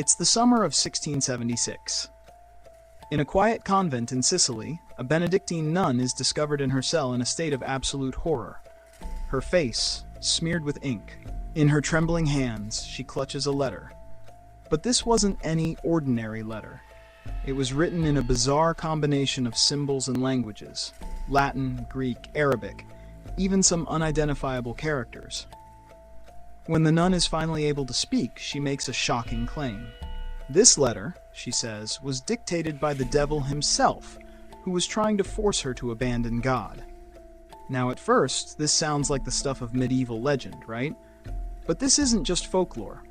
It's the summer of 1676. In a quiet convent in Sicily, a Benedictine nun is discovered in her cell in a state of absolute horror. Her face, smeared with ink. In her trembling hands, she clutches a letter. But this wasn't any ordinary letter. It was written in a bizarre combination of symbols and languages: Latin, Greek, Arabic, even some unidentifiable characters. When the nun is finally able to speak, she makes a shocking claim. This letter, she says, was dictated by the devil himself, who was trying to force her to abandon God. Now, at first, this sounds like the stuff of medieval legend, right? But this isn't just folklore.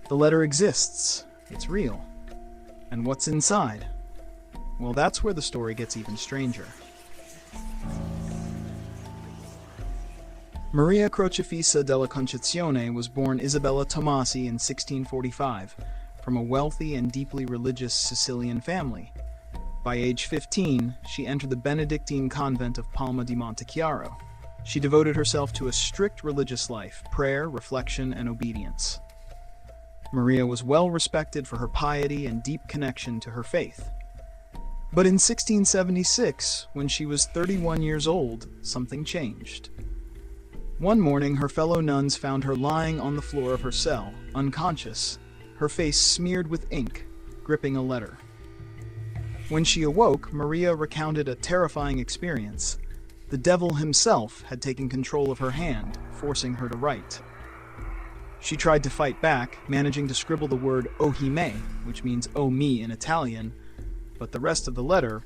The letter exists. It's real. And what's inside? Well, that's where the story gets even stranger. Maria Crocefissa della Concezione was born Isabella Tomasi in 1645 from a wealthy and deeply religious Sicilian family. By age 15, she entered the Benedictine convent of Palma di Montechiaro. She devoted herself to a strict religious life: prayer, reflection, and obedience. Maria was well respected for her piety and deep connection to her faith. But in 1676, when she was 31 years old, something changed. One morning, her fellow nuns found her lying on the floor of her cell, unconscious, her face smeared with ink, gripping a letter. When she awoke, Maria recounted a terrifying experience. The devil himself had taken control of her hand, forcing her to write. She tried to fight back, managing to scribble the word "ohime," which means "oh me" in Italian, but the rest of the letter,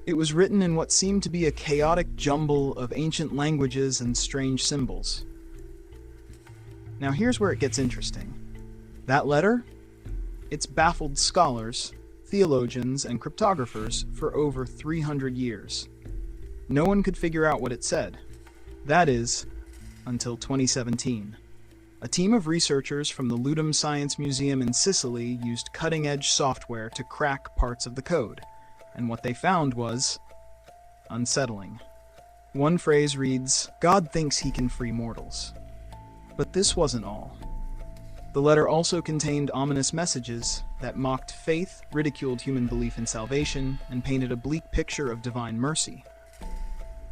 it was written in what seemed to be a chaotic jumble of ancient languages and strange symbols. Now here's where it gets interesting. That letter? It's baffled scholars, theologians, and cryptographers for over 300 years. No one could figure out what it said. That is, until 2017. A team of researchers from the Ludum Science Museum in Sicily used cutting-edge software to crack parts of the code. And what they found was unsettling. One phrase reads, "God thinks he can free mortals." But this wasn't all. The letter also contained ominous messages that mocked faith, ridiculed human belief in salvation, and painted a bleak picture of divine mercy.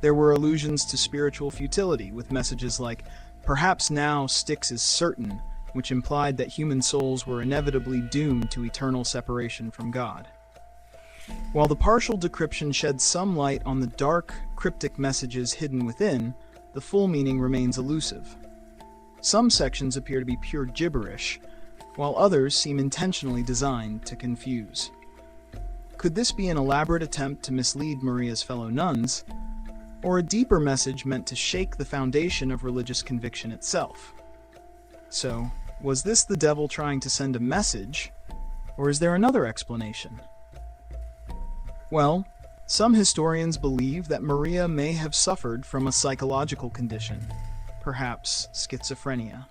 There were allusions to spiritual futility, with messages like, "Perhaps now Styx is certain," which implied that human souls were inevitably doomed to eternal separation from God. While the partial decryption sheds some light on the dark, cryptic messages hidden within, the full meaning remains elusive. Some sections appear to be pure gibberish, while others seem intentionally designed to confuse. Could this be an elaborate attempt to mislead Maria's fellow nuns, or a deeper message meant to shake the foundation of religious conviction itself? So, was this the devil trying to send a message, or is there another explanation? Well, some historians believe that Maria may have suffered from a psychological condition, perhaps schizophrenia.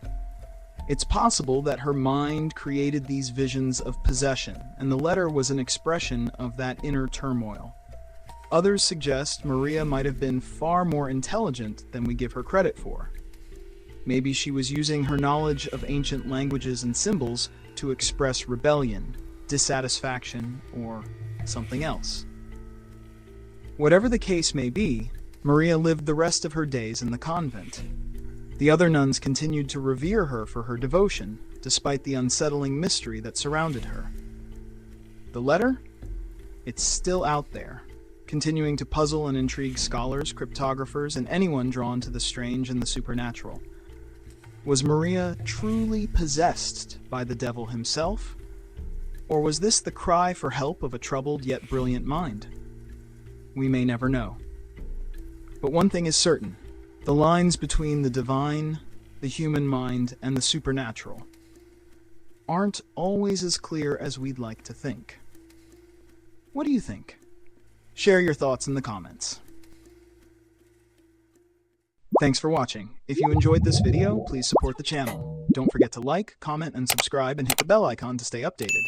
It's possible that her mind created these visions of possession, and the letter was an expression of that inner turmoil. Others suggest Maria might have been far more intelligent than we give her credit for. Maybe she was using her knowledge of ancient languages and symbols to express rebellion, dissatisfaction, or something else. Whatever the case may be, Maria lived the rest of her days in the convent. The other nuns continued to revere her for her devotion, despite the unsettling mystery that surrounded her. The letter? It's still out there, continuing to puzzle and intrigue scholars, cryptographers, and anyone drawn to the strange and the supernatural. Was Maria truly possessed by the devil himself? Or was this the cry for help of a troubled yet brilliant mind? We may never know. But one thing is certain: the lines between the divine, the human mind, and the supernatural aren't always as clear as we'd like to think. What do you think? Share your thoughts in the comments. Thanks for watching. If you enjoyed this video, please support the channel. Don't forget to like, comment, and subscribe, and hit the bell icon to stay updated.